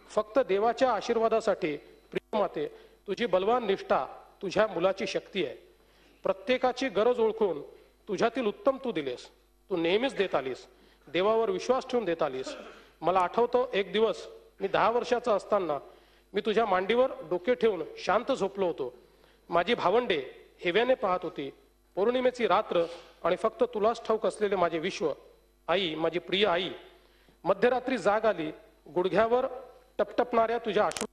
फक्त देवाच्या आशीर्वादासाठी प्रिय माते, तुझी बलवान निष्ठा तुझ्या मुलाची शक्ती आहे. प्रत्येकाची गरज ओळखून तुझ्यातील उत्तम तू दिलेस. तू नेहमीच देत आलीस, देवावर विश्वास ठेवून देत आलीस. मला आठवतं एक दिवस मी 10 वर्षाचा असताना मी तुझ्या मांडीवर डोके ठेवून शांत झोपलो होतो. माझी भावंडे हेव्याने पाहत होती. पौर्णिमेची रात्र आणि फक्त तुलाच ठाऊक असलेले माझे विश्व. आई, माझी प्रिय आई. मध्यरात्री जाग आली. गुडघ्यावर टपटपणाऱ्या तुझ्या अश्रू,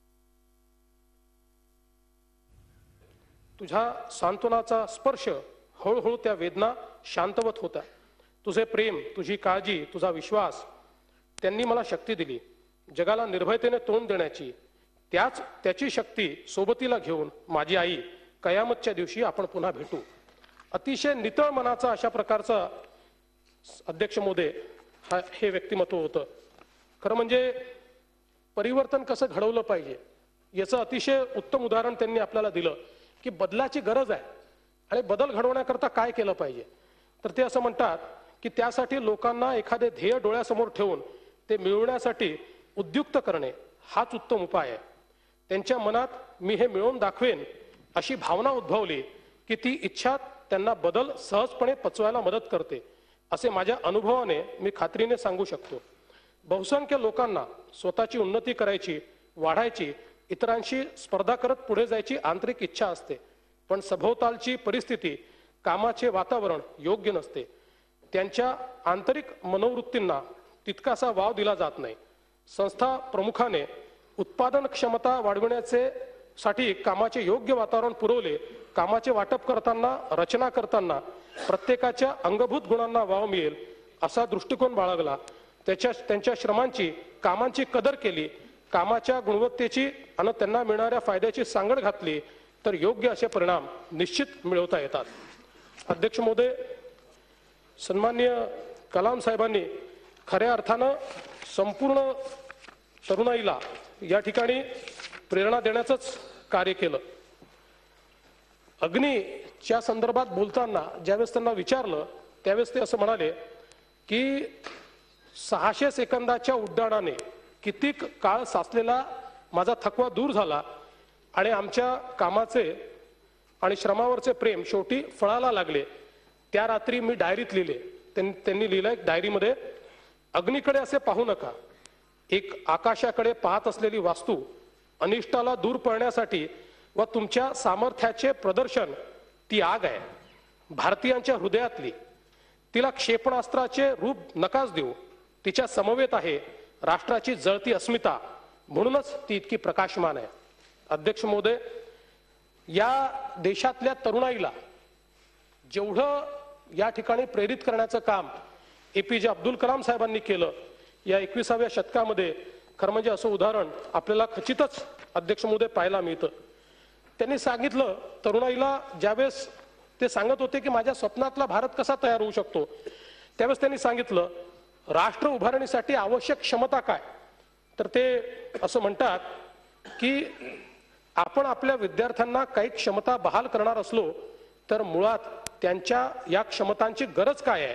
तुझ्या सांत्वनाचा स्पर्श हळूहळू त्या वेदना शांतवत होता. तुझे प्रेम, तुझी काळजी, तुझा विश्वास त्यांनी मला शक्ती दिली जगाला निर्भयतेने तोंड देण्याची. त्याची शक्ती सोबतीला घेऊन माझी आई, कयामतच्या दिवशी आपण पुन्हा भेटू. अतिशय नितळ मनाचा अशा प्रकारचा अध्यक्ष महोदय हे व्यक्तिमत्व होतं. खरं म्हणजे परिवर्तन कसं घडवलं पाहिजे याचं अतिशय उत्तम उदाहरण त्यांनी आपल्याला दिलं की बदलाची गरज आहे आणि बदल घडवण्याकरता काय केलं पाहिजे. तर ते असं म्हणतात की त्यासाठी लोकांना एखादे ध्येय डोळ्यासमोर ठेवून ते मिळवण्यासाठी उद्युक्त करणे हाच उत्तम उपाय आहे. त्यांच्या मनात मी हे मिळवून दाखवेन अशी भावना उद्भवली की ती इच्छा त्यांना बदल सहजपणे पचवायला मदत करते असे माझ्या अनुभवाने मी खात्रीने सांगू शकतो. बहुसंख्य लोकांना स्वतःची उन्नती करायची, वाढायची, इतरांशी स्पर्धा करत पुढे जायची आंतरिक इच्छा असते. पण सभोवतालची परिस्थिती, कामाचे वातावरण योग्य नसते. त्यांच्या आंतरिक मनोवृत्तींना तितकासा वाव दिला जात नाही. संस्था प्रमुखाने उत्पादन क्षमता वाढविण्याचे साठी कामाचे योग्य वातावरण पुरवले. कामाचे वाटप करताना, रचना करताना प्रत्येकाच्या अंगभूत गुणांना वाव मिळेल असा दृष्टिकोन बाळगला. त्यांच्या श्रमांची, कामांची कदर केली. कामाच्या गुणवत्तेची आणि त्यांना मिळणाऱ्या फायद्याची सांगड घातली तर योग्य असे परिणाम निश्चित मिळवता येतात. अध्यक्ष महोदय, सन्माननीय कलाम साहेबांनी खऱ्या अर्थानं संपूर्ण तरुणाईला या ठिकाणी प्रेरणा देण्याचंच कार्य केलं. अग्नीच्या संदर्भात बोलताना ज्यावेळेस त्यांना विचारलं त्यावेळेस ते असं म्हणाले की 600 सेकंदाच्या उड्डाणाने कितीक काळ साचलेला माझा थकवा दूर झाला आणि आमच्या कामाचे आणि श्रमावरचे प्रेम शेवटी फळाला लागले. त्या रात्री मी डायरीत लिहिले. त्यांनी लिहिलंय डायरीमध्ये, अग्नीकडे असे पाहू नका. एक आकाशाकडे पाहत असलेली वास्तू अनिष्टाला दूर पळण्यासाठी व तुमच्या सामर्थ्याचे प्रदर्शन ती आग आहे, भारतीयांच्या हृदयातली. तिला क्षेपणास्त्राचे रूप नकाच देऊ. तिच्या समवेत आहे राष्ट्राची जळती अस्मिता, म्हणूनच ती इतकी प्रकाशमान आहे. अध्यक्ष महोदय, या देशातल्या तरुणाईला जेवढं या ठिकाणी प्रेरित करण्याचं काम APJ अब्दुल कलाम साहेबांनी केलं या 21व्या शतकामध्ये, खरं म्हणजे असं उदाहरण आपल्याला खचितच अध्यक्ष महोदय पाहायला मिळतं. त्यांनी सांगितलं तरुणाईला, ज्यावेळेस ते सांगत होते की माझ्या स्वप्नातला भारत कसा तयार होऊ शकतो, त्यावेळेस त्यांनी सांगितलं राष्ट्र उभारणीसाठी आवश्यक क्षमता काय. तर ते असं म्हणतात की आपण आपल्या विद्यार्थ्यांना काही क्षमता बहाल करणार असलो तर मुळात त्यांच्या या क्षमतांची गरज काय आहे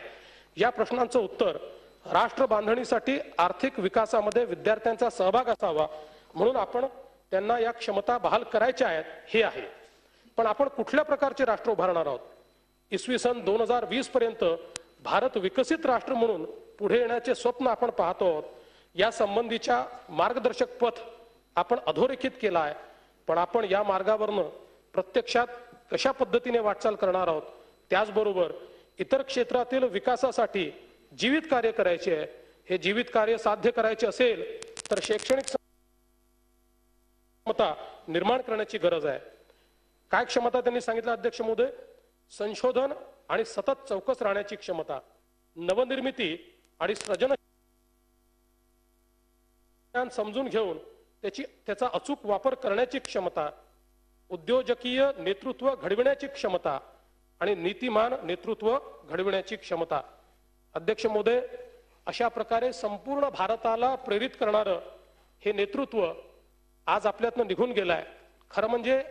या प्रश्नांचं उत्तर राष्ट्र बांधणीसाठी आर्थिक विकासामध्ये विद्यार्थ्यांचा सहभाग असावा, म्हणून आपण त्यांना या क्षमता बहाल करायच्या आहेत हे आहे. पण आपण कुठल्या प्रकारचे राष्ट्र उभारणार आहोत? इसवी सन 2020 पर्यंत भारत विकसित राष्ट्र म्हणून पुढे येण्याचे स्वप्न आपण पाहतो आहोत. या संबंधीच्या मार्गदर्शक पथ आपण अधोरेखित केला आहे. पण आपण या मार्गावरनं प्रत्यक्षात कशा पद्धतीने वाटचाल करणार आहोत, त्याचबरोबर इतर क्षेत्रातील विकासासाठी जीवित कार्य करायचे आहे. हे जीवित कार्य साध्य करायचे असेल तर शैक्षणिक क्षमता निर्माण करण्याची गरज आहे. काय क्षमता त्यांनी सांगितलं अध्यक्ष महोदय? संशोधन आणि सतत चौकस राहण्याची क्षमता, नवनिर्मिती आणि सृजन समजून घेऊन त्याचा अचूक वापर करण्याची क्षमता, उद्योजकीय नेतृत्व घडविण्याची क्षमता आणि नीतिमान नेतृत्व घडविण्याची क्षमता. अध्यक्ष महोदय, अशा प्रकारे संपूर्ण भारताला प्रेरित करणारं हे नेतृत्व आज आपल्यातनं निघून गेलाय. खरं म्हणजे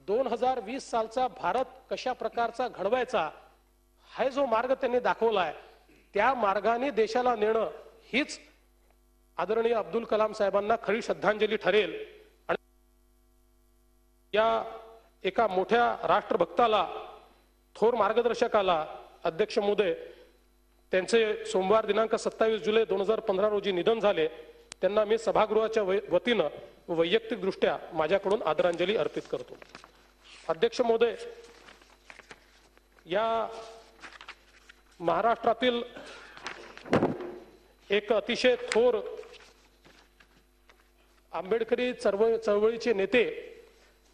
2020 सालचा भारत कशा प्रकारचा घडवायचा हा जो मार्ग त्यांनी दाखवलाय त्या मार्गाने देशाला नेणं हीच आदरणीय अब्दुल कलाम साहेबांना खरी श्रद्धांजली ठरेल आणि या एका मोठ्या राष्ट्रभक्ताला, थोर मार्गदर्शकाला, अध्यक्ष महोदय, त्यांचे सोमवार दिनांक 27 जुलै 2015 रोजी निधन झाले. त्यांना मी सभागृहाच्या वतीनं वैयक्तिकदृष्ट्या माझ्याकडून आदरांजली अर्पित करतो. अध्यक्ष महोदय, या महाराष्ट्रातील एक अतिशय थोर आंबेडकरी चळवळीचे नेते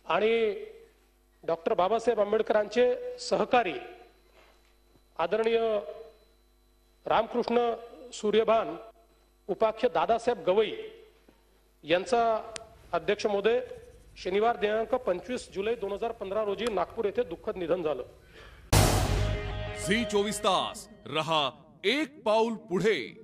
आणि डॉक्टर बाबासाहेब आंबेडकरांचे सहकारी आदरणीय रामकृष्ण सूर्यभान उपाख्य दादासाहेब गवई यांचा अध्यक्ष महोदय शनिवार दिनांक 25 जुलै 2015 रोजी नागपूर येथे दुःखद निधन झालं. झी 24 तास रहा एक पाऊल पुढे.